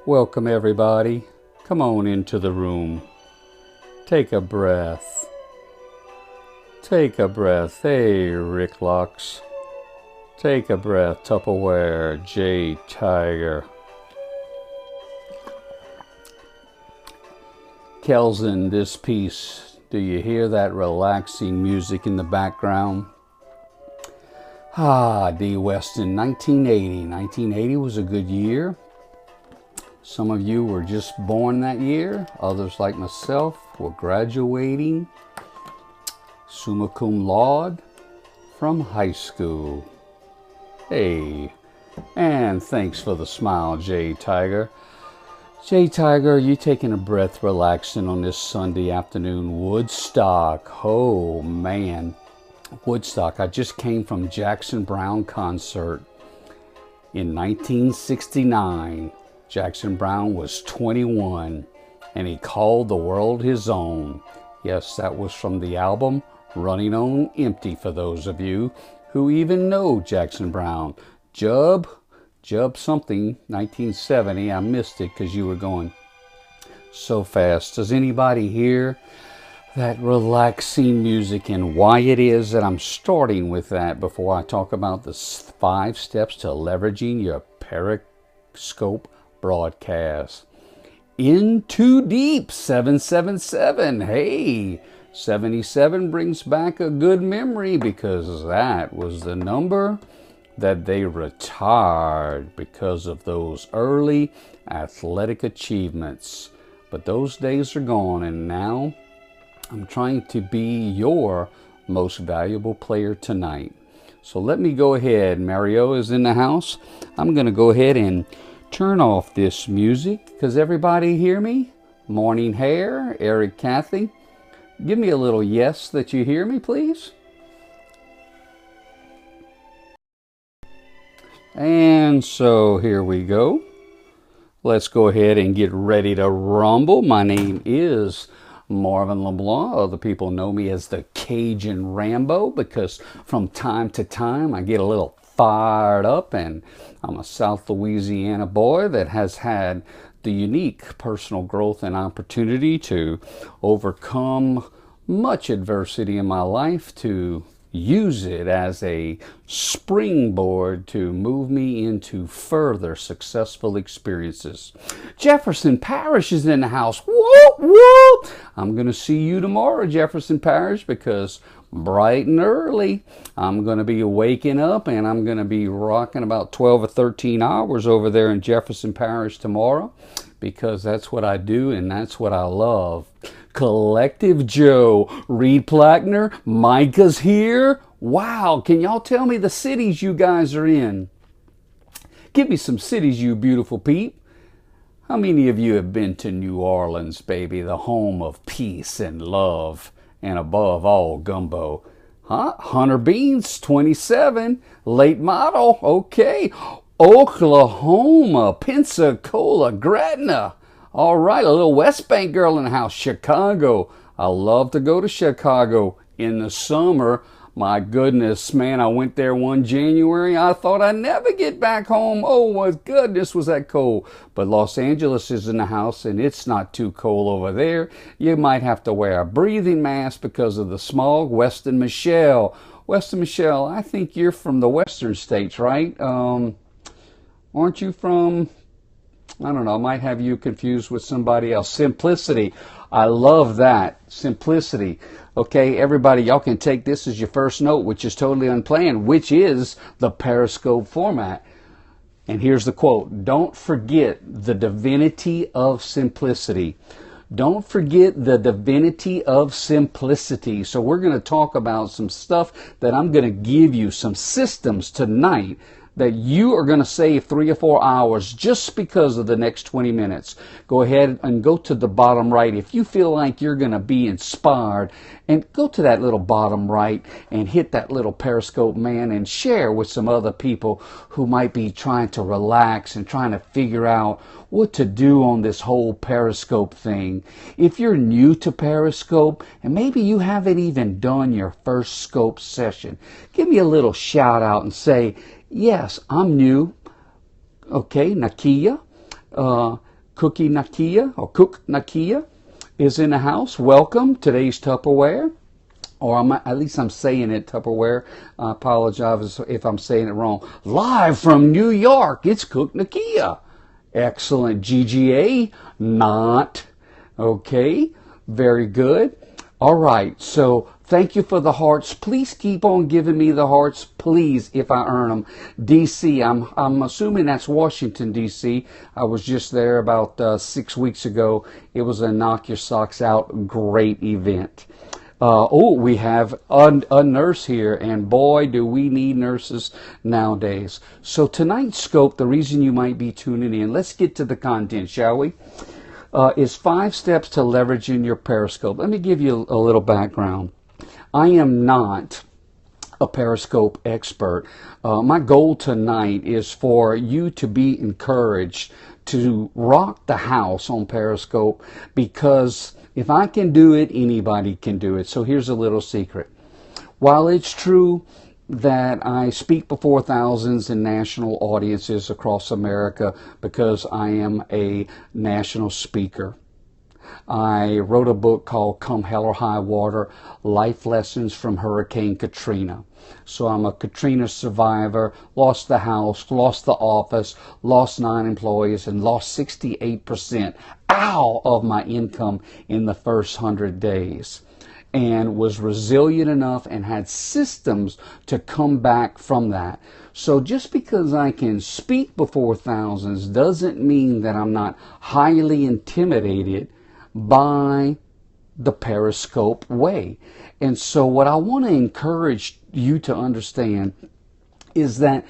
Welcome everybody. Come on into the room. Take a breath. Take a breath. Hey, Rick Lux. Take a breath. Tupperware. J Tiger. Kelson, this piece. Do you hear that relaxing music in the background? D. Weston, 1980. 1980 was a good year. Some of you were just born that year. Others, like myself, were graduating summa cum laude from high school. Hey, and thanks for the smile, J Tiger. J Tiger, you taking a breath, relaxing on this Sunday afternoon. Woodstock. Oh, man. Woodstock. I just came from Jackson Browne concert in 1969. Jackson Browne was 21 and he called the world his own. Yes, that was from the album Running on Empty, for those of you who even know Jackson Browne. Jub something, 1970. I missed it because you were going so fast. Does anybody hear that relaxing music, and why it is that I'm starting with that before I talk about the 5 steps to leveraging your Periscope broadcast? In Too Deep 777. Hey, 77 brings back a good memory because that was the number that they retired because of those early athletic achievements. But those days are gone, and now I'm trying to be your most valuable player tonight. So let me go ahead. Mario is in the house. I'm going to go ahead and turn off this music because everybody hear me? Morning Hair, Eric Cathy. Give me a little yes that you hear me, please. And so here we go. Let's go ahead and get ready to rumble. My name is Marvin LeBlanc. Other people know me as the Cajun Rambo because from time to time I get a little fired up, and I'm a South Louisiana boy that has had the unique personal growth and opportunity to overcome much adversity in my life, to use it as a springboard to move me into further successful experiences. Jefferson Parish is in the house. Whoop, whoop. I'm going to see you tomorrow, Jefferson Parish, because bright and early I'm going to be waking up and I'm going to be rocking about 12 or 13 hours over there in Jefferson Parish tomorrow, because that's what I do and that's what I love. Collective Joe, Reed Plackner, Micah's here. Wow, can y'all tell me the cities you guys are in? Give me some cities, you beautiful peep. How many of you have been to New Orleans, baby, the home of peace and love, and above all, gumbo? Huh? Hunter Beans, 27, late model, okay. Oklahoma, Pensacola, Gretna. All right, a little West Bank girl in the house. Chicago. I love to go to Chicago in the summer. My goodness, man, I went there one January. I thought I'd never get back home. Oh, my goodness, was that cold. But Los Angeles is in the house, and it's not too cold over there. You might have to wear a breathing mask because of the smog. Weston Michelle. Weston Michelle, I think you're from the western states, right? Aren't you from... I don't know, I might have you confused with somebody else. Simplicity. I love that. Simplicity. Okay, everybody, y'all can take this as your first note, which is totally unplanned, which is the Periscope format. And here's the quote. Don't forget the divinity of simplicity. Don't forget the divinity of simplicity. So we're going to talk about some stuff that I'm going to give you, some systems tonight that you are going to save 3 or 4 hours just because of the next 20 minutes. Go ahead and go to the bottom right. If you feel like you're going to be inspired, and go to that little bottom right and hit that little Periscope, man, and share with some other people who might be trying to relax and trying to figure out what to do on this whole Periscope thing. If you're new to Periscope and maybe you haven't even done your first scope session, give me a little shout out and say, yes, I'm new. Okay, Nakia. Cookie Nakia, or Cook Nakia, is in the house. Welcome. Today's Tupperware. Or at least I'm saying it Tupperware. I apologize if I'm saying it wrong. Live from New York, it's Cook Nakia. Excellent. GGA, not. Okay, very good. All right, so thank you for the hearts. Please keep on giving me the hearts, please, if I earn them. DC, I'm assuming that's Washington, D.C. I was just there about 6 weeks ago. It was a knock your socks out great event. We have a nurse here, and boy, do we need nurses nowadays. So tonight's scope, the reason you might be tuning in, let's get to the content, shall we? Is 5 steps to leveraging your Periscope. Let me give you a little background. I am not a Periscope expert. My goal tonight is for you to be encouraged to rock the house on Periscope, because if I can do it, anybody can do it. So here's a little secret. While it's true that I speak before thousands in national audiences across America because I am a national speaker, I wrote a book called Come Hell or High Water, Life Lessons from Hurricane Katrina. So I'm a Katrina survivor, lost the house, lost the office, lost 9 employees, and lost 68% of my income in the first 100 days. And was resilient enough and had systems to come back from that. So just because I can speak before thousands doesn't mean that I'm not highly intimidated by the Periscope way. And so what I want to encourage you to understand is that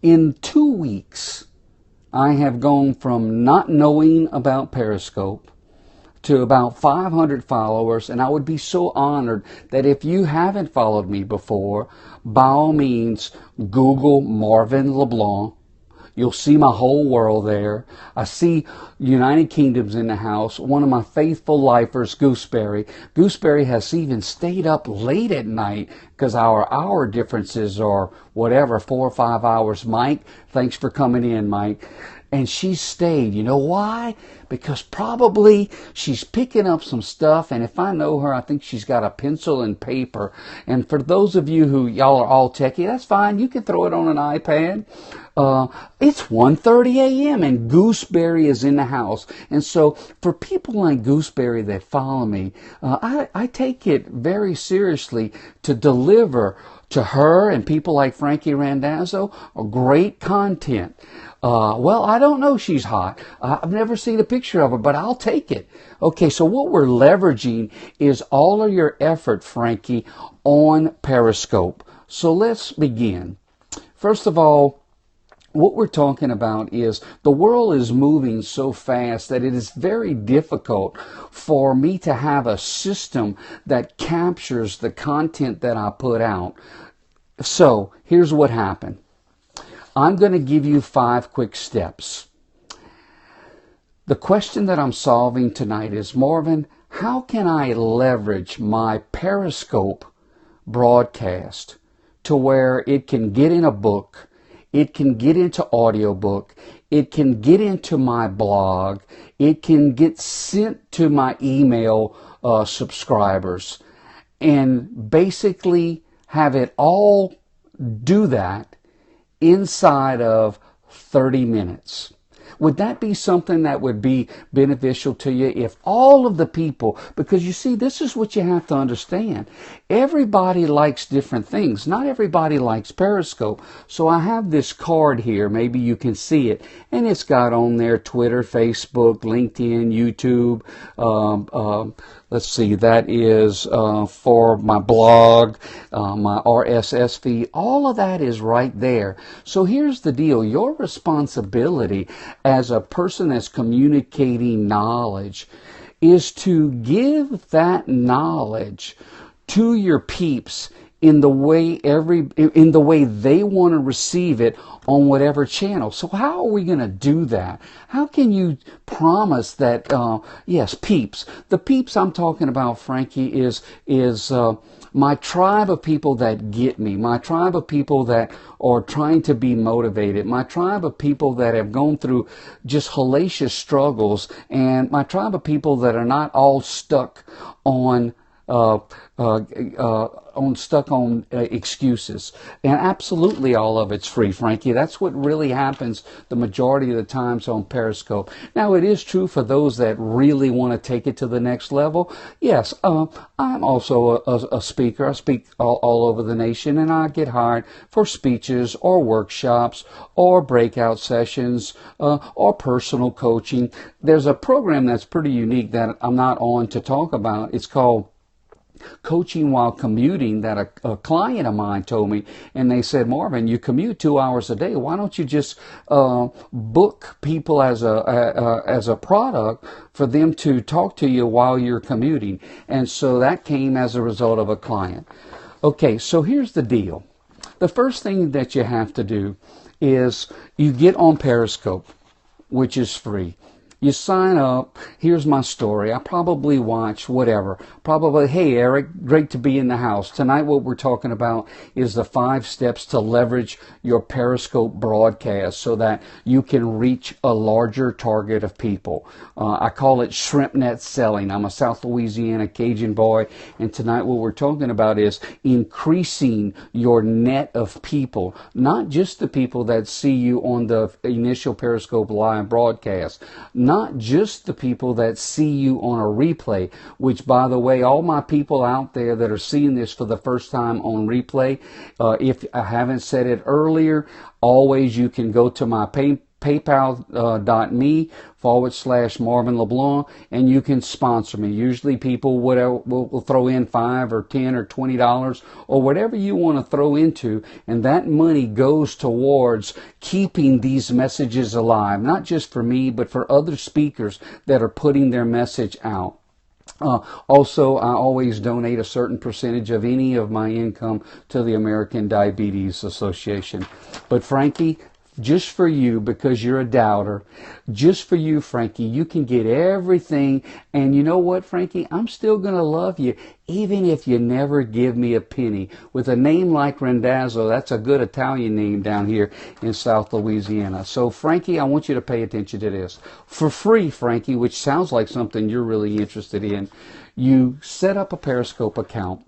in 2 weeks, I have gone from not knowing about Periscope to about 500 followers, and I would be so honored that if you haven't followed me before, by all means, Google Marvin LeBlanc. You'll see my whole world there. I see United Kingdom's in the house. One of my faithful lifers, Gooseberry. Gooseberry has even stayed up late at night because our hour differences are whatever, 4 or 5 hours. Mike, thanks for coming in, Mike. And she stayed. You know why? Because probably she's picking up some stuff, and if I know her, I think she's got a pencil and paper. And for those of you who y'all are all techie, that's fine. You can throw it on an iPad. It's 1:30 a.m. and Gooseberry is in the house. And so for people like Gooseberry that follow me, I take it very seriously to deliver to her and people like Frankie Randazzo great content. Well, I don't know she's hot. I've never seen a picture of her, but I'll take it. Okay, so what we're leveraging is all of your effort, Frankie, on Periscope. So let's begin. First of all, what we're talking about is the world is moving so fast that it is very difficult for me to have a system that captures the content that I put out. So here's what happened. I'm going to give you 5 quick steps. The question that I'm solving tonight is, Marvin, how can I leverage my Periscope broadcast to where it can get in a book, it can get into audiobook, it can get into my blog, it can get sent to my email subscribers, and basically have it all do that inside of 30 minutes. Would that be something that would be beneficial to you if all of the people, because you see, this is what you have to understand. Everybody likes different things. Not everybody likes Periscope. So I have this card here. Maybe you can see it. And it's got on there Twitter, Facebook, LinkedIn, YouTube. Let's see, that is for my blog, my RSS feed. All of that is right there. So here's the deal. Your responsibility as a person that's communicating knowledge is to give that knowledge to your peeps in the way they want to receive it on whatever channel. So how are we going to do that? How can you promise that, yes, peeps. The peeps I'm talking about, Frankie, is my tribe of people that get me, my tribe of people that are trying to be motivated, my tribe of people that have gone through just hellacious struggles, and my tribe of people that are not all stuck on excuses. And absolutely all of it's free, Frankie. That's what really happens the majority of the times on Periscope. Now, it is true for those that really want to take it to the next level. Yes, I'm also a speaker. I speak all over the nation, and I get hired for speeches or workshops or breakout sessions or personal coaching. There's a program that's pretty unique that I'm not on to talk about. It's called Coaching While Commuting, that a client of mine told me, and they said, Marvin, you commute 2 hours a day. Why don't you just book people as a product for them to talk to you while you're commuting? And so that came as a result of a client. Okay, so here's the deal. The first thing that you have to do is you get on Periscope, which is free. You sign up. Here's my story. I probably watch whatever. Probably, hey, Eric, great to be in the house. Tonight what we're talking about is the 5 steps to leverage your Periscope broadcast so that you can reach a larger target of people. I call it shrimp net selling. I'm a South Louisiana Cajun boy, and tonight what we're talking about is increasing your net of people, not just the people that see you on the initial Periscope live broadcast, not just the people that see you on a replay, which, by the way, all my people out there that are seeing this for the first time on replay, if I haven't said it earlier, always you can go to my paypal.me/MarvinLeBlanc, and you can sponsor me. Usually people will throw in $5 or $10 or $20 or whatever you want to throw into, and that money goes towards keeping these messages alive, not just for me, but for other speakers that are putting their message out. Also, I always donate a certain percentage of any of my income to the American Diabetes Association. But Frankie, just for you, because you're a doubter, just for you, Frankie, you can get everything. And you know what, Frankie? I'm still going to love you, even if you never give me a penny. With a name like Randazzo, that's a good Italian name down here in South Louisiana. So, Frankie, I want you to pay attention to this. For free, Frankie, which sounds like something you're really interested in, you set up a Periscope account.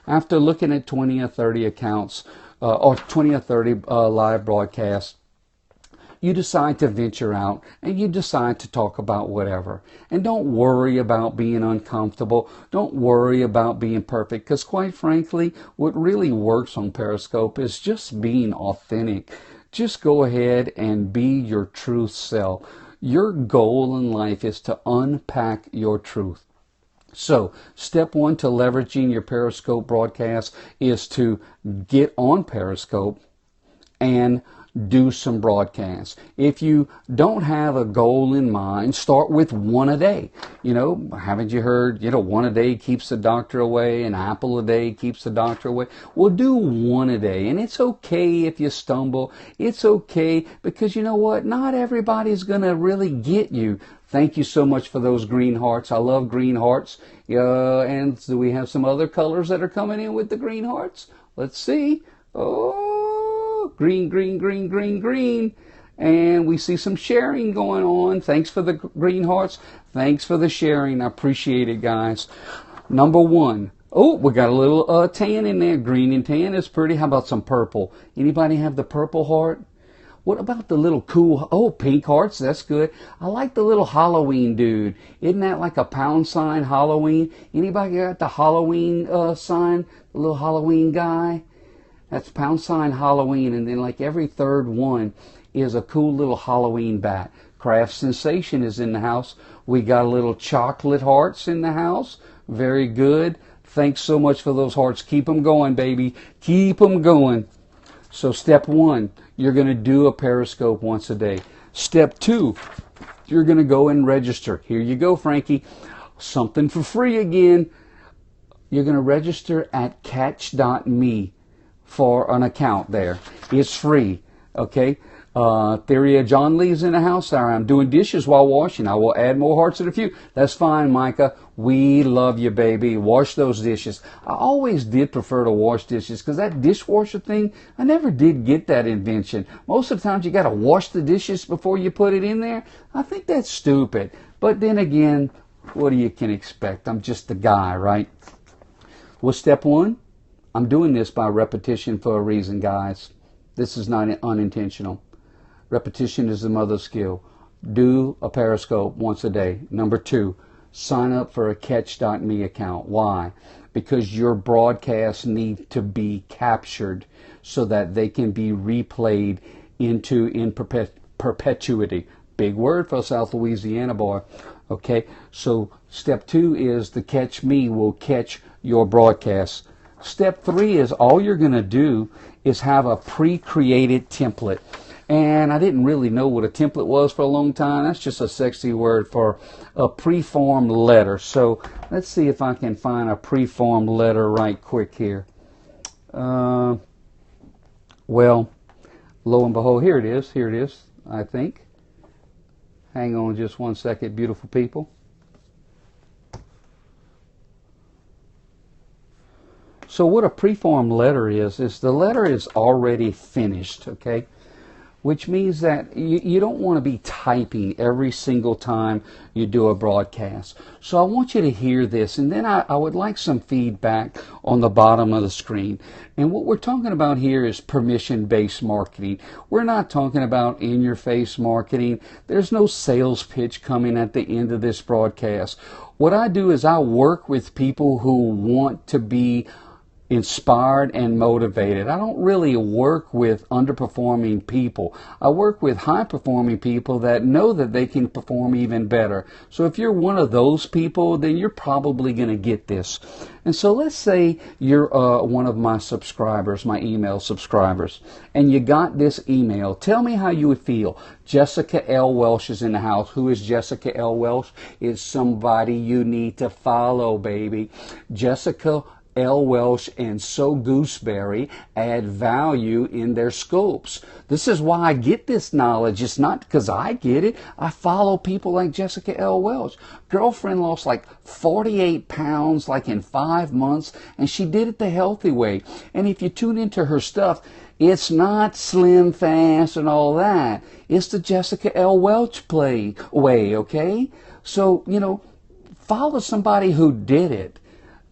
After looking at 20 or 30 accounts, or 20 or 30 live broadcasts, you decide to venture out and you decide to talk about whatever. And don't worry about being uncomfortable. Don't worry about being perfect, because quite frankly, what really works on Periscope is just being authentic. Just go ahead and be your true self. Your goal in life is to unpack your truth. So, step 1 to leveraging your Periscope broadcast is to get on Periscope and do some broadcasts. If you don't have a goal in mind, start with 1 a day. You know, haven't you heard, 1 a day keeps the doctor away, an apple a day keeps the doctor away? Well, do 1 a day. And it's okay if you stumble. It's okay, because you know what? Not everybody's going to really get you. Thank you so much for those green hearts. I love green hearts. And do we have some other colors that are coming in with the green hearts? Let's see. Oh, green, green, green, green, green. And we see some sharing going on. Thanks for the green hearts. Thanks for the sharing. I appreciate it, guys. Number 1. Oh, we got a little tan in there. Green and tan is pretty. How about some purple? Anybody have the purple heart? What about the little cool, pink hearts? That's good. I like the little Halloween dude. Isn't that like a pound sign, Halloween? Anybody got the Halloween sign? The little Halloween guy? That's pound sign Halloween. And then like every third one is a cool little Halloween bat. Craft Sensation is in the house. We got a little chocolate hearts in the house. Very good. Thanks so much for those hearts. Keep them going, baby. Keep them going. So step 1, you're going to do a Periscope once a day. Step 2, you're going to go and register. Here you go, Frankie. Something for free again. You're going to register at catch.me for an account there. It's free, okay? Theory of John Lee's in the house. Sorry, I'm doing dishes while washing. I will add more hearts in a few. That's fine, Micah. We love you, baby. Wash those dishes. I always did prefer to wash dishes because that dishwasher thing, I never did get that invention. Most of the times you got to wash the dishes before you put it in there. I think that's stupid. But then again, what do you can expect? I'm just a guy, right? Well, step one, I'm doing this by repetition for a reason, guys. This is not unintentional. Repetition is the mother of skill. Do a Periscope once a day. Number two, sign up for a Catch.me account. Why? Because your broadcasts need to be captured so that they can be replayed in perpetuity. Big word for a South Louisiana boy. Okay, so step two is the Catch Me will catch your broadcasts. Step three is all you're going to do is have a pre-created template. And I didn't really know what a template was for a long time. That's just a sexy word for a preformed letter. So let's see if I can find a preformed letter right quick here. Well, lo and behold, here it is. Here it is, I think. Hang on just one second, beautiful people. So what a preformed letter is the letter is already finished, okay? Which means that you don't want to be typing every single time you do a broadcast. So I want you to hear this, and then I would like some feedback on the bottom of the screen. And what we're talking about here is permission-based marketing. We're not talking about in-your-face marketing. There's no sales pitch coming at the end of this broadcast. What I do is I work with people who want to be inspired and motivated. I don't really work with underperforming people. I work with high-performing people that know that they can perform even better. So if you're one of those people, then you're probably going to get this. And so let's say you're one of my subscribers, my email subscribers, and you got this email. Tell me how you would feel. Jessica L. Welsh is in the house. Who is Jessica L. Welsh? It's somebody you need to follow, baby. Jessica L. Welsh and So Gooseberry add value in their scopes. This is why I get this knowledge. It's not because I get it. I follow people like Jessica L. Welsh. Girlfriend lost like 48 pounds like in 5 months, and she did it the healthy way. And if you tune into her stuff, it's not slim fast and all that. It's the Jessica L. Welsh way, okay? So, follow somebody who did it.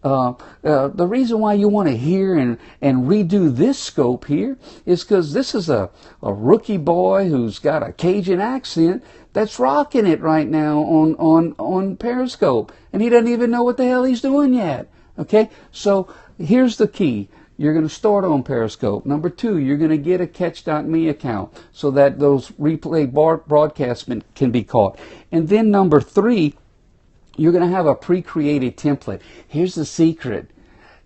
The reason why you want to hear and redo this scope here is because this is a rookie boy who's got a Cajun accent that's rocking it right now on Periscope, and he doesn't even know what the hell he's doing yet. Okay, so here's the key. You're going to start on Periscope. Number two, you're going to get a Catch.me account so that those replay broadcasts can be caught. And then number three, you're going to have a pre-created template. Here's the secret.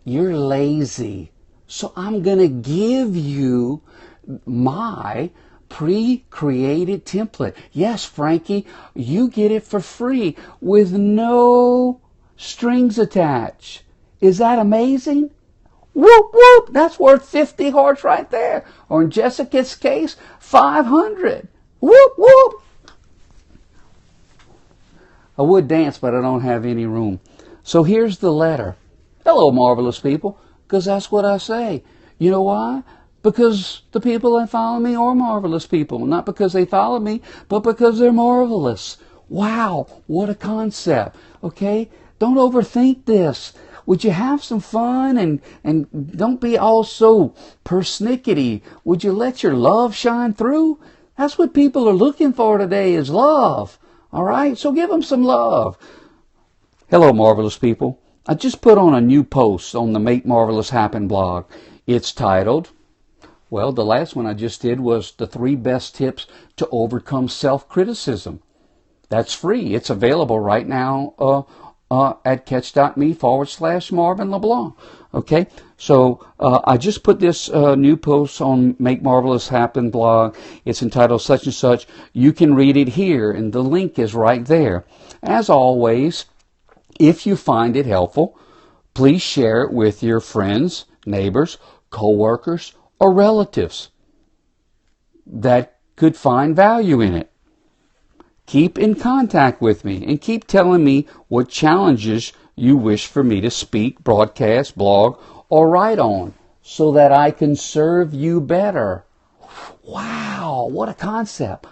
You're lazy. So I'm going to give you my pre-created template. Yes, Frankie, you get it for free with no strings attached. Is that amazing? Whoop, whoop. That's worth 50 hearts right there. Or in Jessica's case, 500. Whoop, whoop. I would dance, but I don't have any room. So here's the letter. Hello, marvelous people, because that's what I say. You know why? Because the people that follow me are marvelous people. Not because they follow me, but because they're marvelous. Wow, what a concept. Okay? Don't overthink this. Would you have some fun and don't be all so persnickety? Would you let your love shine through? That's what people are looking for today is love. All right, so give them some love. Hello, marvelous people. I just put on a new post on the Make Marvelous Happen blog. It's titled, well, the last one I just did was the 3 best tips to overcome self-criticism. That's free. It's available right now at catch.me/MarvinLeBlanc. Okay, so I just put this new post on Make Marvelous Happen blog. It's entitled such and such. You can read it here, and the link is right there. As always, if you find it helpful, please share it with your friends, neighbors, co-workers, or relatives that could find value in it. Keep in contact with me and keep telling me what challenges you wish for me to speak, broadcast, blog, or write on so that I can serve you better. Wow, what a concept.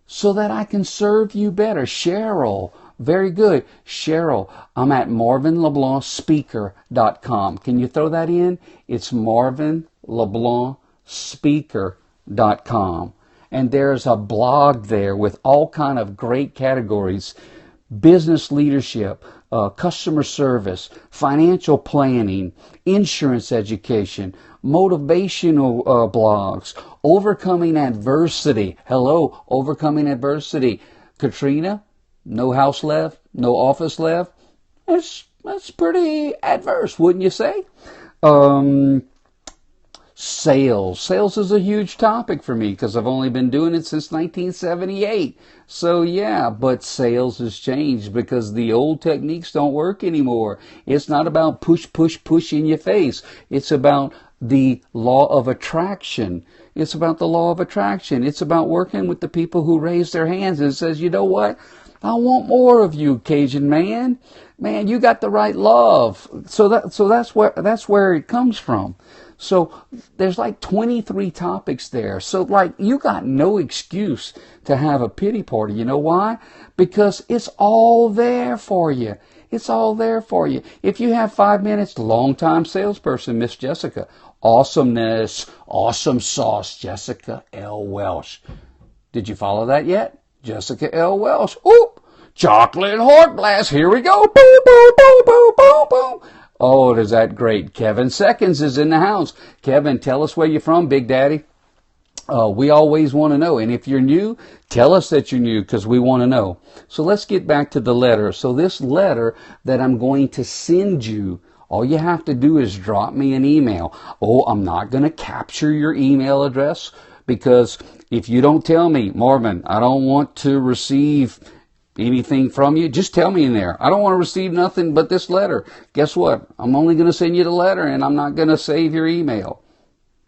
So that I can serve you better. Cheryl, very good. Cheryl, I'm at MarvinLeBlancSpeaker.com. Can you throw that in? It's MarvinLeBlancSpeaker.com. And there's a blog there with all kind of great categories: business leadership, customer service, financial planning, insurance education, motivational blogs, overcoming adversity. Hello, overcoming adversity. Katrina, no house left, no office left. That's pretty adverse, wouldn't you say? Sales. Sales is a huge topic for me because I've only been doing it since 1978. So yeah, but sales has changed because the old techniques don't work anymore. It's not about push, push, push in your face. It's about the law of attraction. It's about the law of attraction. It's about working with the people who raise their hands and says, you know what? I want more of you, Cajun man. Man, you got the right love. So that's where it comes from. So there's like 23 topics there. So like you got no excuse to have a pity party. You know why? Because it's all there for you. It's all there for you. If you have 5 minutes, longtime salesperson, Miss Jessica. Awesomeness, awesome sauce, Jessica L. Welsh. Did you follow that yet? Jessica L. Welsh. Ooh, chocolate heart blast. Here we go. Boom, boom, boom, boom, boom, boom. Oh, is that great. Kevin Seconds is in the house. Kevin, tell us where you're from, Big Daddy. We always want to know. And if you're new, tell us that you're new because we want to know. So let's get back to the letter. So this letter that I'm going to send you, all you have to do is drop me an email. Oh, I'm not going to capture your email address because if you don't tell me, Marvin, I don't want to receive anything from you, just tell me in there. I don't want to receive nothing but this letter. Guess what? I'm only going to send you the letter and I'm not going to save your email.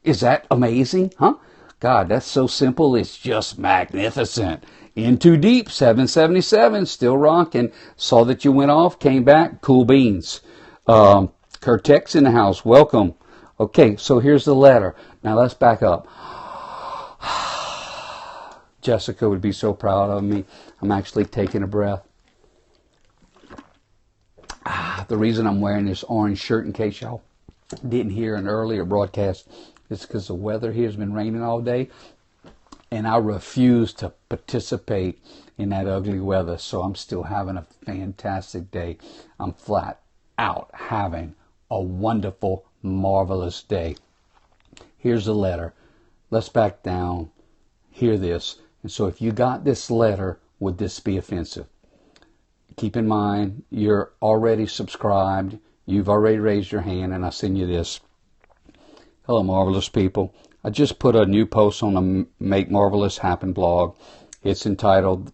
Is that amazing? Huh? God, that's so simple. It's just magnificent. In Too Deep, 777, still rocking. Saw that you went off, came back, cool beans. Kurtek's in the house. Welcome. Okay, so here's the letter. Now let's back up. Jessica would be so proud of me. I'm actually taking a breath. The reason I'm wearing this orange shirt, in case y'all didn't hear an earlier broadcast, is because the weather here has been raining all day, and I refuse to participate in that ugly weather, so I'm still having a fantastic day. I'm flat out having a wonderful, marvelous day. Here's the letter. Let's back down. Hear this. And so if you got this letter, would this be offensive? Keep in mind, you're already subscribed. You've already raised your hand, and I send you this. Hello, marvelous people. I just put a new post on the Make Marvelous Happen blog. It's entitled,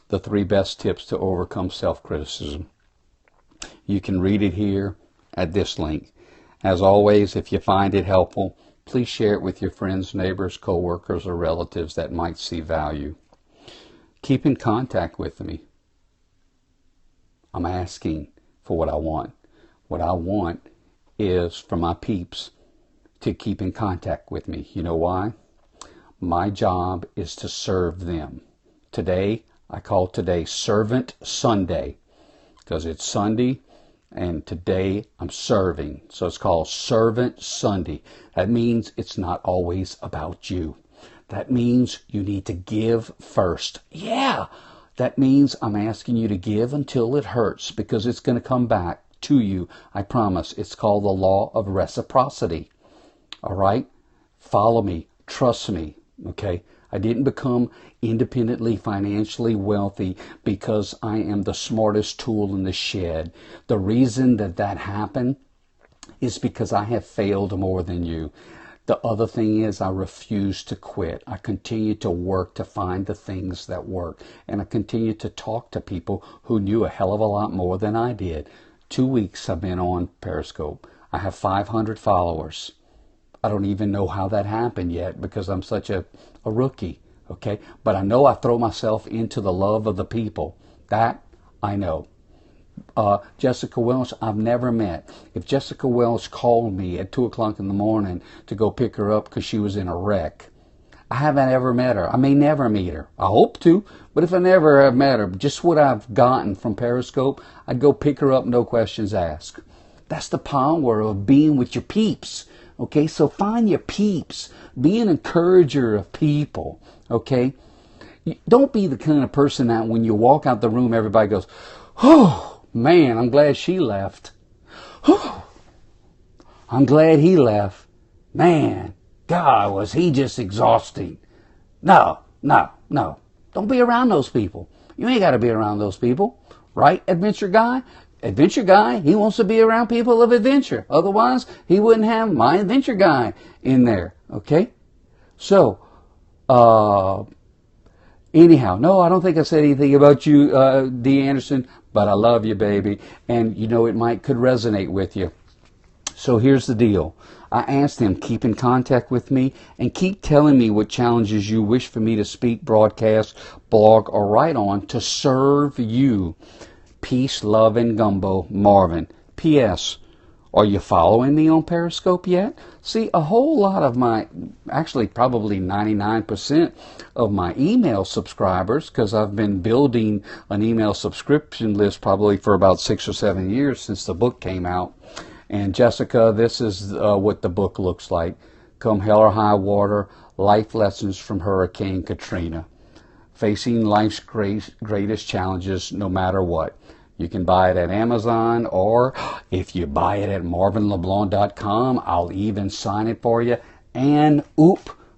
The 3 Best Tips to Overcome Self-Criticism. You can read it here at this link. As always, if you find it helpful, please share it with your friends, neighbors, co-workers, or relatives that might see value. Keep in contact with me. I'm asking for what I want. What I want is for my peeps to keep in contact with me. You know why? My job is to serve them. Today, I call today Servant Sunday because it's Sunday. And today I'm serving. So it's called Servant Sunday. That means it's not always about you. That means you need to give first. Yeah. That means I'm asking you to give until it hurts because it's going to come back to you. I promise. It's called the law of reciprocity. All right? Follow me. Trust me. Okay? I didn't become independently financially wealthy because I am the smartest tool in the shed. The reason that happened is because I have failed more than you. The other thing is I refuse to quit. I continue to work to find the things that work. And I continue to talk to people who knew a hell of a lot more than I did. 2 weeks I've been on Periscope. I have 500 followers. I don't even know how that happened yet because I'm such a rookie. Okay, but I know I throw myself into the love of the people. That I know. Jessica Welch, I've never met. If Jessica Welch called me at 2 o'clock in the morning to go pick her up because she was in a wreck, I haven't ever met her. I may never meet her. I hope to, but if I never have met her, just what I've gotten from Periscope, I'd go pick her up, no questions asked. That's the power of being with your peeps. Okay, so find your peeps. Be an encourager of people. Okay, don't be the kind of person that when you walk out the room, everybody goes, "Oh man, I'm glad she left. Oh, I'm glad he left. Man, God, was he just exhausting." No, no, no. Don't be around those people. You ain't got to be around those people, right, Adventure Guy? Adventure Guy, he wants to be around people of adventure. Otherwise, he wouldn't have my Adventure Guy in there, okay? So, anyhow, no, I don't think I said anything about you, D. Anderson, but I love you, baby. And, you know, could resonate with you. So here's the deal. I asked them, keep in contact with me and keep telling me what challenges you wish for me to speak, broadcast, blog, or write on to serve you. Peace, love, and gumbo, Marvin. P.S. Are you following me on Periscope yet? See, a whole lot of my, actually probably 99% of my email subscribers, because I've been building an email subscription list probably for about 6 or 7 years since the book came out. And Jessica, this is what the book looks like. Come hell or high water, life lessons from Hurricane Katrina. Facing life's greatest challenges no matter what. You can buy it at Amazon, or if you buy it at MarvinLeBlanc.com, I'll even sign it for you. And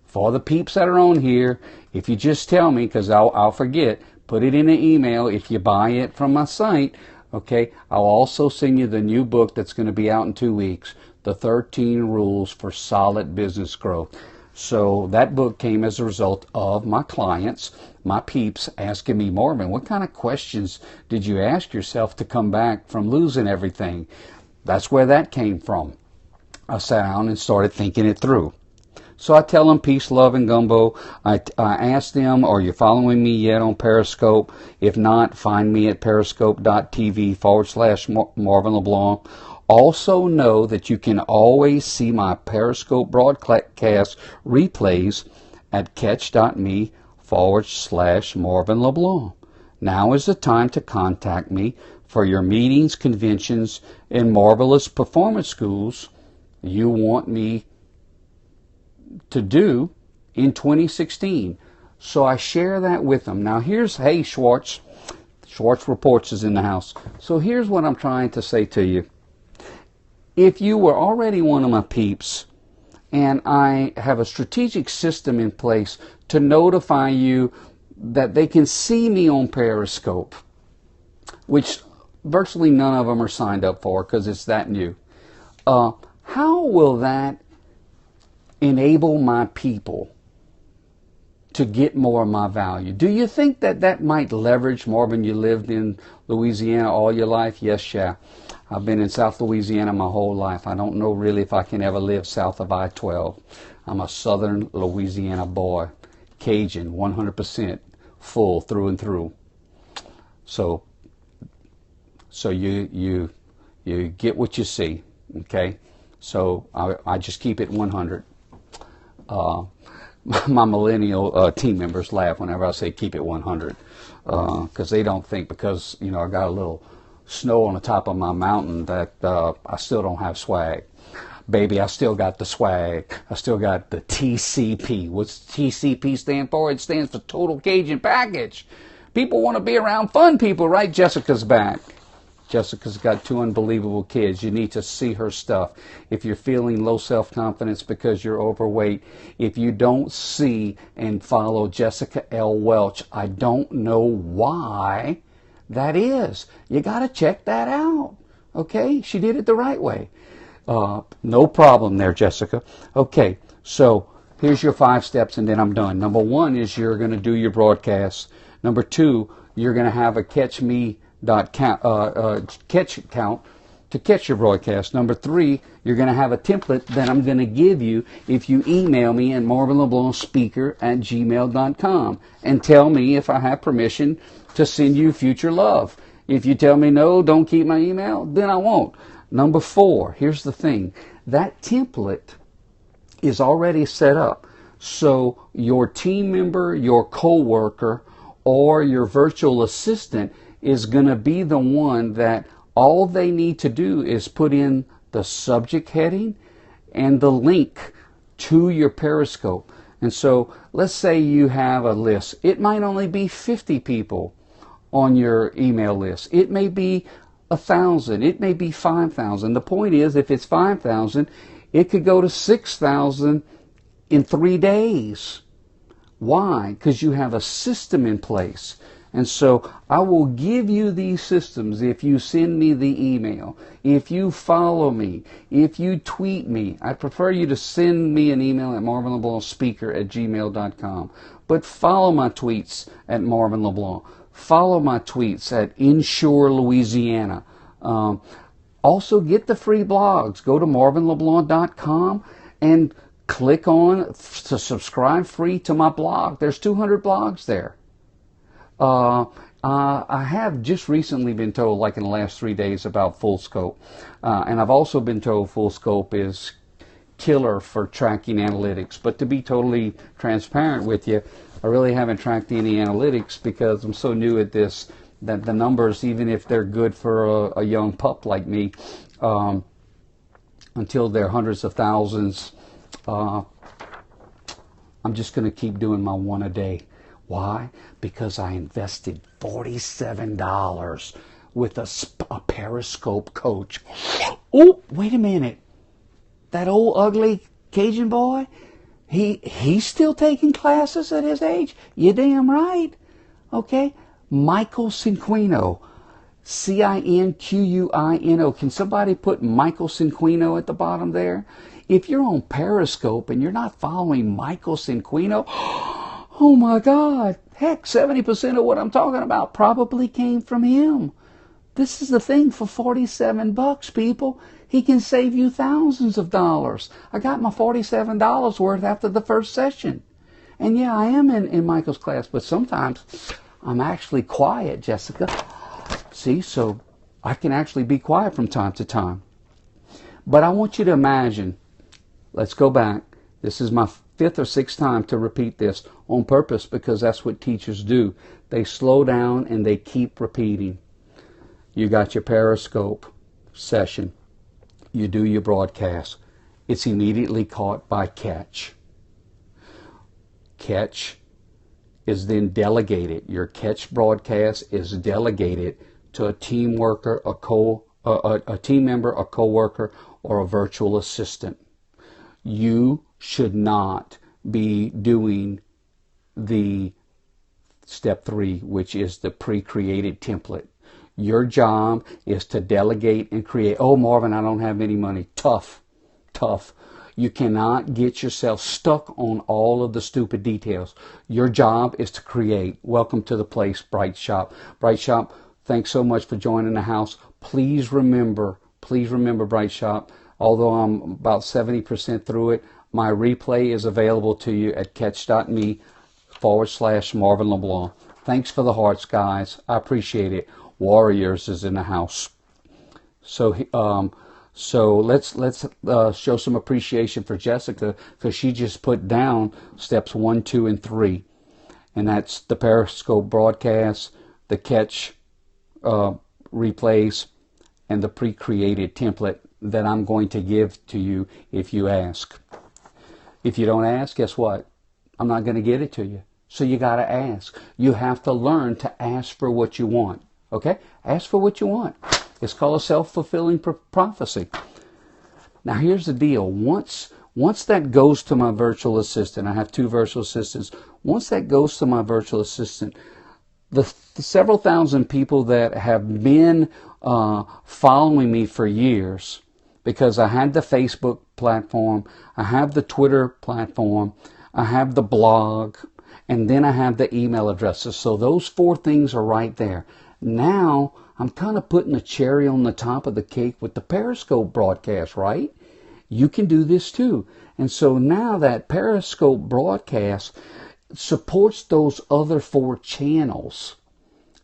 for the peeps that are on here, if you just tell me, because I'll forget, put it in an email if you buy it from my site. Okay, I'll also send you the new book that's going to be out in 2 weeks, The 13 Rules for Solid Business Growth. So that book came as a result of my clients, my peeps, asking me, Marvin, what kind of questions did you ask yourself to come back from losing everything? That's where that came from. I sat down and started thinking it through. So I tell them peace, love, and gumbo. I ask them, are you following me yet on Periscope? If not, find me at periscope.tv/Marvin LeBlanc. Also know that you can always see my Periscope broadcast replays at catch.me/Marvin LeBlanc. Now is the time to contact me for your meetings, conventions, and marvelous performance schools you want me to do in 2016. So I share that with them. Now hey Schwartz Reports is in the house. So here's what I'm trying to say to you. If you were already one of my peeps, and I have a strategic system in place to notify you that they can see me on Periscope, which virtually none of them are signed up for because it's that new. How will that enable my people to get more of my value? Do you think that might leverage? Marvin, you lived in Louisiana all your life? Yes, yeah. I've been in South Louisiana my whole life. I don't know really if I can ever live south of I-12. I'm a southern Louisiana boy. Cajun, 100% full through and through. So you get what you see, okay? So I just keep it 100. My millennial team members laugh whenever I say keep it 100, because they don't think because I got a little snow on the top of my mountain that I still don't have swag. Baby, I still got the swag. I still got the TCP. What's TCP stand for? It stands for Total Cajun Package. People want to be around fun people, right? Jessica's back. Jessica's got 2 unbelievable kids. You need to see her stuff. If you're feeling low self-confidence because you're overweight, if you don't see and follow Jessica L. Welch, I don't know why that is. You got to check that out. Okay? She did it the right way. No problem there, Jessica. Okay, so here's your 5 steps and then I'm done. Number 1 is you're going to do your broadcast. Number 2, you're going to have a catch account to catch your broadcast. Number 3, you're going to have a template that I'm going to give you if you email me at MarvinLeBlancSpeaker@gmail.com and tell me if I have permission to send you future love. If you tell me no, don't keep my email, then I won't. Number 4, here's the thing. That template is already set up. So your team member, your coworker, or your virtual assistant is going to be the one that all they need to do is put in the subject heading and the link to your Periscope. And so let's say you have a list. It might only be 50 people on your email list. It may be 1,000. It may be 5,000. The point is, if it's 5,000, it could go to 6,000 in 3 days. Why? Because you have a system in place. And so I will give you these systems if you send me the email, if you follow me, if you tweet me. I prefer you to send me an email at MarvinLeBlancSpeaker@gmail.com. But follow my tweets at MarvinLeBlanc. Follow my tweets at Inshore, Louisiana. Also get the free blogs. Go to MarvinLeBlanc.com and click on to subscribe free to my blog. There's 200 blogs there. I have just recently been told, like in the last 3 days, about Full Scope. And I've also been told Full Scope is killer for tracking analytics. But to be totally transparent with you, I really haven't tracked any analytics because I'm so new at this that the numbers, even if they're good for a young pup like me, until they're hundreds of thousands, I'm just going to keep doing my one a day. Why? Because I invested $47 with a Periscope coach. Oh, wait a minute. That old ugly Cajun boy, he's still taking classes at his age? You damn right. Okay? Michael Cinquino. Cinquino. Can somebody put Michael Cinquino at the bottom there? If you're on Periscope and you're not following Michael Cinquino, oh my God, heck, 70% of what I'm talking about probably came from him. This is the thing for $47, people. He can save you thousands of dollars. I got my $47 worth after the first session. And yeah, I am in Michael's class, but sometimes I'm actually quiet, Jessica. See, so I can actually be quiet from time to time. But I want you to imagine, let's go back. This is my 5th or 6th time to repeat this on purpose because that's what teachers do. They slow down and they keep repeating. You got your Periscope session. You do your broadcast. It's immediately caught by Catch. Catch is then delegated. Your Catch broadcast is delegated to a team worker, a team member, a coworker, or a virtual assistant. You should not be doing the step 3, which is the pre-created template. Your job is to delegate and create. Oh, Marvin, I don't have any money. Tough. You cannot get yourself stuck on all of the stupid details. Your job is to create. Welcome to the place, Bright Shop. Bright Shop, thanks so much for joining the house. Please remember, Bright Shop, although I'm about 70% through it, my replay is available to you at catch.me/MarvinLeBlanc. Thanks for the hearts, guys. I appreciate it. Warriors is in the house. So let's show some appreciation for Jessica because she just put down steps 1, 2, and 3. And that's the Periscope broadcast, the Catch replays, and the pre-created template that I'm going to give to you if you ask. If you don't ask, guess what? I'm not going to get it to you. So you got to ask. You have to learn to ask for what you want. Okay? Ask for what you want. It's called a self-fulfilling prophecy. Now here's the deal. Once that goes to my virtual assistant, I have 2 virtual assistants. Once that goes to my virtual assistant, the several thousand people that have been following me for years, because I had the Facebook platform, I have the Twitter platform, I have the blog, and then I have the email addresses. So those 4 things are right there. Now I'm kind of putting the cherry on the top of the cake with the Periscope broadcast, right? You can do this too. And so now that Periscope broadcast supports those other 4 channels.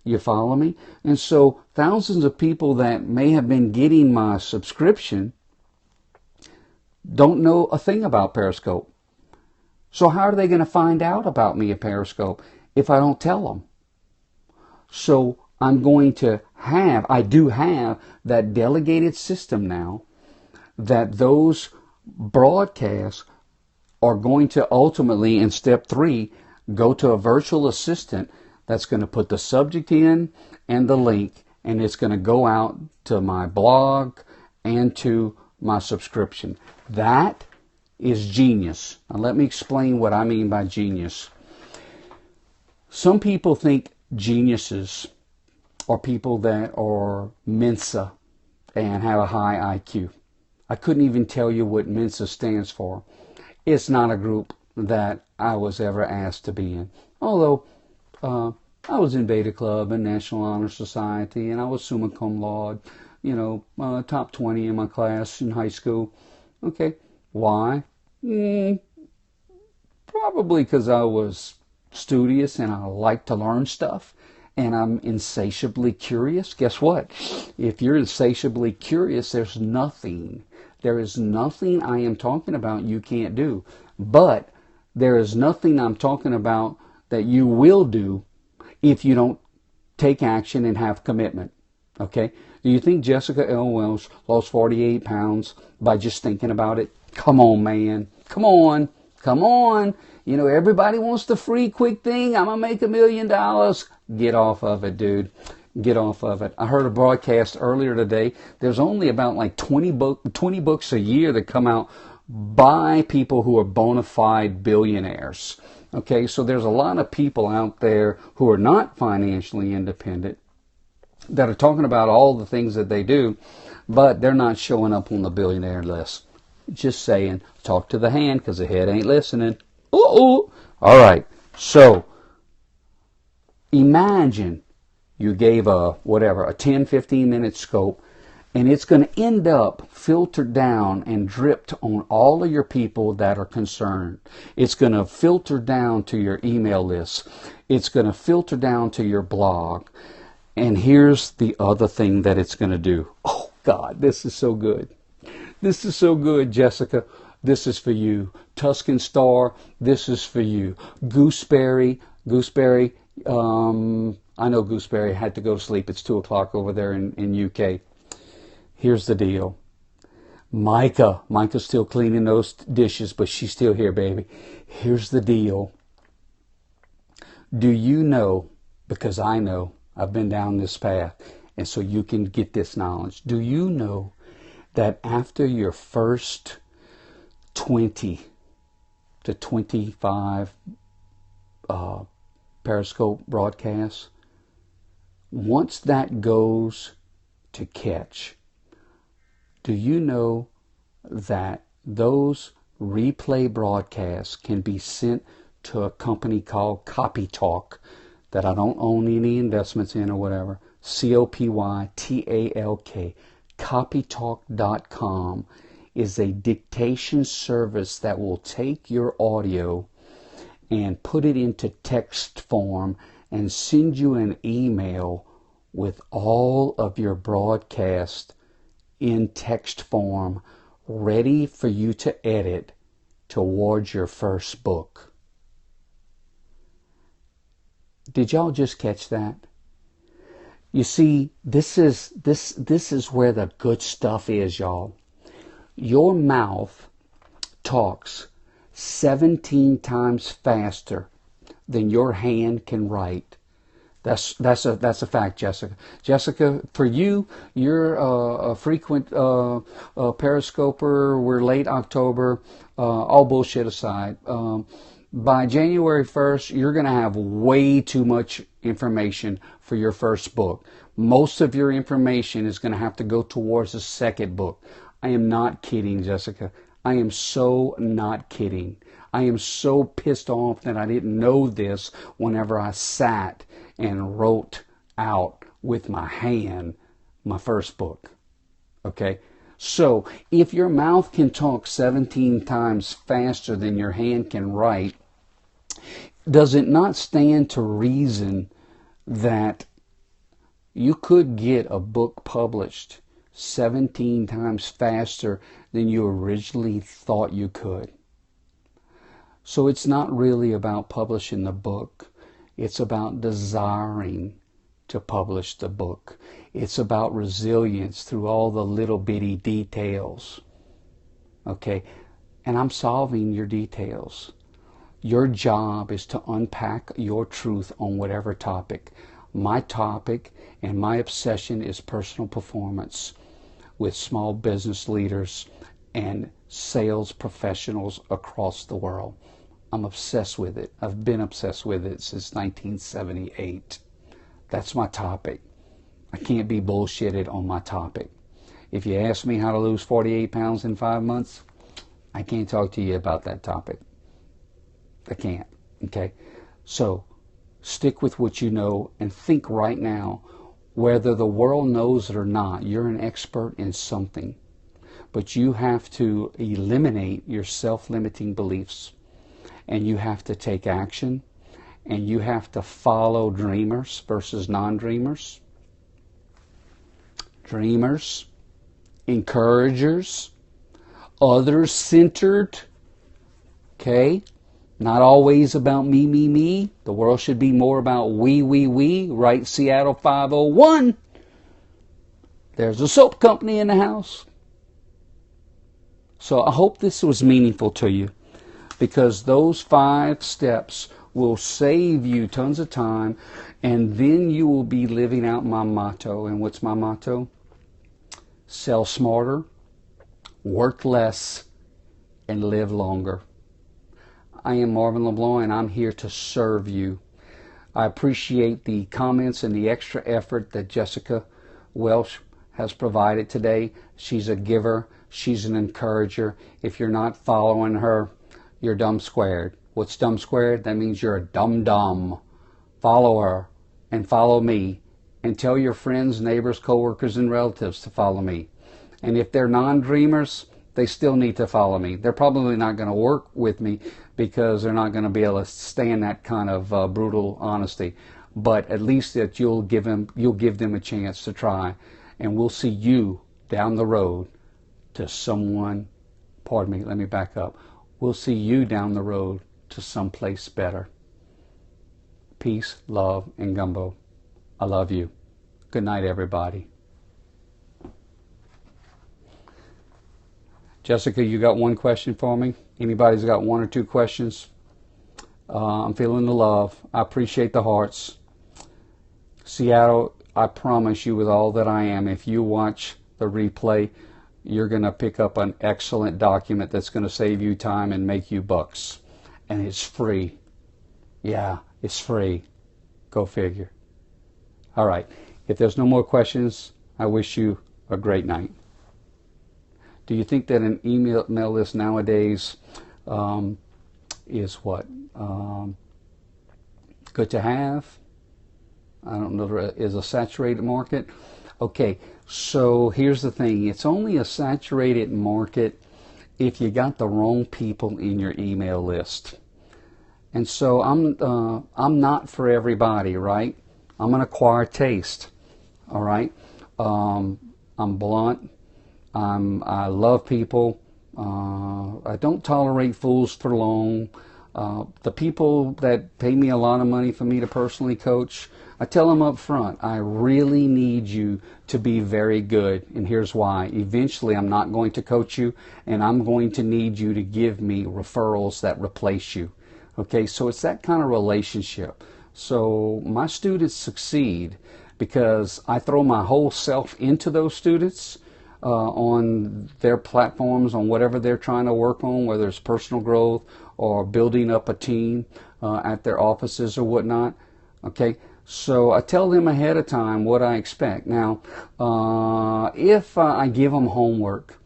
You follow me? And so thousands of people that may have been getting my subscription don't know a thing about Periscope. So how are they going to find out about me at Periscope if I don't tell them? So I'm going to have, I do have that delegated system now, that those broadcasts are going to ultimately, in step 3, go to a virtual assistant that's going to put the subject in and the link, and it's going to go out to my blog and to my subscription. That is genius. Now let me explain what I mean by genius. Some people think geniuses are people that are Mensa and have a high IQ. I couldn't even tell you what Mensa stands for. It's not a group that I was ever asked to be in. Although I was in Beta Club and National Honor Society, and I was summa cum laude, top 20 in my class in high school. Okay, why? Probably because I was studious and I like to learn stuff, and I'm insatiably curious. Guess what? If you're insatiably curious, there is nothing I am talking about you can't do. But there is nothing I'm talking about that you will do if you don't take action and have commitment. Okay? Do you think Jessica L. Welch lost 48 pounds by just thinking about it? Come on, man. Come on. Come on. Everybody wants the free, quick thing. I'm going to make $1 million. Get off of it, dude. Get off of it. I heard a broadcast earlier today. There's only about like 20 books a year that come out by people who are bona fide billionaires. Okay, so there's a lot of people out there who are not financially independent that are talking about all the things that they do, but they're not showing up on the billionaire list. Just saying, talk to the hand because the head ain't listening. Ooh. All right, so imagine you gave a 10, 15 minute scope, and it's going to end up filtered down and dripped on all of your people that are concerned. It's going to filter down to your email list. It's going to filter down to your blog. And here's the other thing that it's going to do. Oh, God, this is so good. This is so good, Jessica. This is for you. Tuscan Star, this is for you. Gooseberry, I know Gooseberry had to go to sleep. It's 2 o'clock over there in UK. Here's the deal. Micah's still cleaning those dishes, but she's still here, baby. Here's the deal. Do you know, because I know, I've been down this path, and so you can get this knowledge. Do you know that after your first 20 to 25 Periscope broadcasts, once that goes to catch, do you know that those replay broadcasts can be sent to a company called Copy Talk that I don't own any investments in or whatever? COPYTALK. CopyTalk.com is a dictation service that will take your audio and put it into text form and send you an email with all of your broadcast in text form ready for you to edit towards your first book. Did y'all just catch that? You see, this is where the good stuff is, y'all. Your mouth talks 17 times faster than your hand can write. That's a fact, Jessica. Jessica, for you, you're a frequent Periscoper. We're late October. All bullshit aside, by January 1st, you're going to have way too much information for your first book. Most of your information is going to have to go towards the second book. I am not kidding, Jessica. I am so not kidding. I am so pissed off that I didn't know this whenever I sat and wrote out with my hand my first book. Okay? So if your mouth can talk 17 times faster than your hand can write, does it not stand to reason that you could get a book published 17 times faster than you originally thought you could? So it's not really about publishing the book. It's about desiring to publish the book. It's about resilience through all the little bitty details. Okay? And I'm solving your details. Your job is to unpack your truth on whatever topic. My topic and my obsession is personal performance with small business leaders and sales professionals across the world. I'm obsessed with it. I've been obsessed with it since 1978. That's my topic. I can't be bullshitted on my topic. If you ask me how to lose 48 pounds in 5 months, I can't talk to you about that topic. I can't. Okay? So stick with what you know and think right now, whether the world knows it or not, you're an expert in something. But you have to eliminate your self-limiting beliefs. And you have to take action. And you have to follow dreamers versus non-dreamers. Dreamers, encouragers, others-centered. Okay? Not always about me, me, me. The world should be more about we. Right, Seattle 501. There's a soap company in the house. So I hope this was meaningful to you, because those 5 steps will save you tons of time, and then you will be living out my motto. And what's my motto? Sell smarter, work less, and live longer. I am Marvin LeBlanc, and I'm here to serve you. I appreciate the comments and the extra effort that Jessica Welsh has provided today. She's a giver. She's an encourager. If you're not following her, you're dumb squared. What's dumb squared? That means you're a dumb. Follow her and follow me, and tell your friends, neighbors, coworkers, and relatives to follow me. And if they're non-dreamers, they still need to follow me. They're probably not going to work with me because they're not going to be able to stand that kind of brutal honesty. But at least that you'll give them a chance to try, and we'll see you down the road to someone. Pardon me. Let me back up. We'll see you down the road to someplace better. Peace, love, and gumbo. I love you. Good night, everybody. Jessica, you got one question for me? Anybody's got 1 or 2 questions? I'm feeling the love. I appreciate the hearts. Seattle, I promise you with all that I am, if you watch the replay, you're going to pick up an excellent document that's going to save you time and make you bucks. And it's free. Yeah, it's free. Go figure. All right. If there's no more questions, I wish you a great night. Do you think that an email list nowadays is what? Good to have? I don't know. Is a saturated market? Okay, so here's the thing. It's only a saturated market if you got the wrong people in your email list. And so I'm not for everybody, right? I'm an acquired taste, all right? I'm blunt. I love people. I don't tolerate fools for long. The people that pay me a lot of money for me to personally coach, I tell them up front, I really need you to be very good. And here's why. Eventually, I'm not going to coach you, and I'm going to need you to give me referrals that replace you. Okay, so it's that kind of relationship. So my students succeed because I throw my whole self into those students. On their platforms, on whatever they're trying to work on, whether it's personal growth or building up a team at their offices or whatnot. Okay, so I tell them ahead of time what I expect. Now, if I give them homework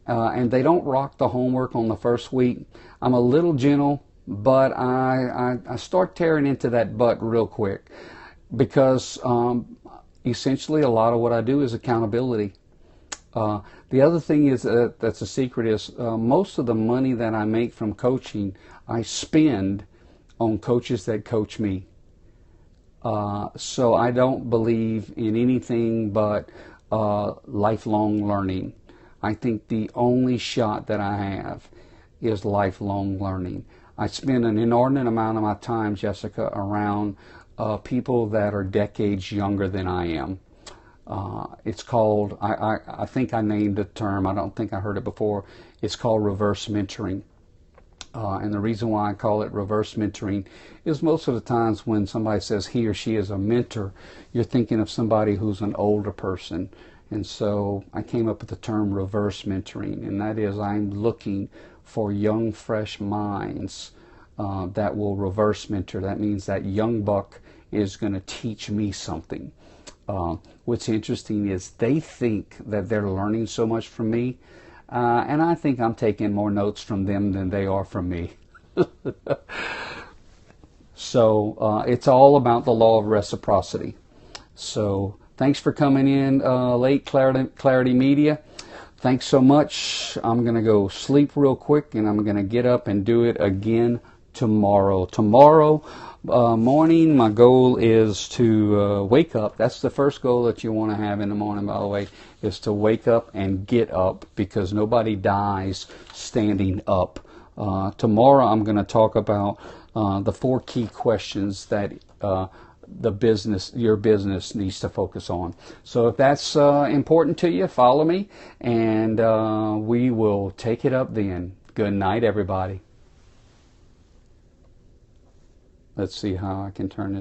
and they don't rock the homework on the first week, I'm a little gentle, but I start tearing into that butt real quick, because essentially a lot of what I do is accountability. The other thing is that's a secret is most of the money that I make from coaching I spend on coaches that coach me. So I don't believe in anything but lifelong learning. I think the only shot that I have is lifelong learning. I spend an inordinate amount of my time, Jessica, around people that are decades younger than I am. It's called, I think I named the term, I don't think I heard it before, it's called reverse mentoring. And the reason why I call it reverse mentoring is most of the times when somebody says he or she is a mentor, you're thinking of somebody who's an older person. And so I came up with the term reverse mentoring, and that is I'm looking for young, fresh minds that will reverse mentor. That means that young buck is going to teach me something. What's interesting is they think that they're learning so much from me, and I think I'm taking more notes from them than they are from me. So it's all about the law of reciprocity. So thanks for coming in late, Clarity Media. Thanks so much. I'm going to go sleep real quick, and I'm going to get up and do it again tomorrow. Tomorrow morning, my goal is to wake up. That's the first goal that you want to have in the morning, by the way, is to wake up and get up, because nobody dies standing up. Tomorrow, I'm going to talk about the 4 key questions that your business needs to focus on. So if that's important to you, follow me, and we will take it up then. Good night, everybody. Let's see how I can turn this.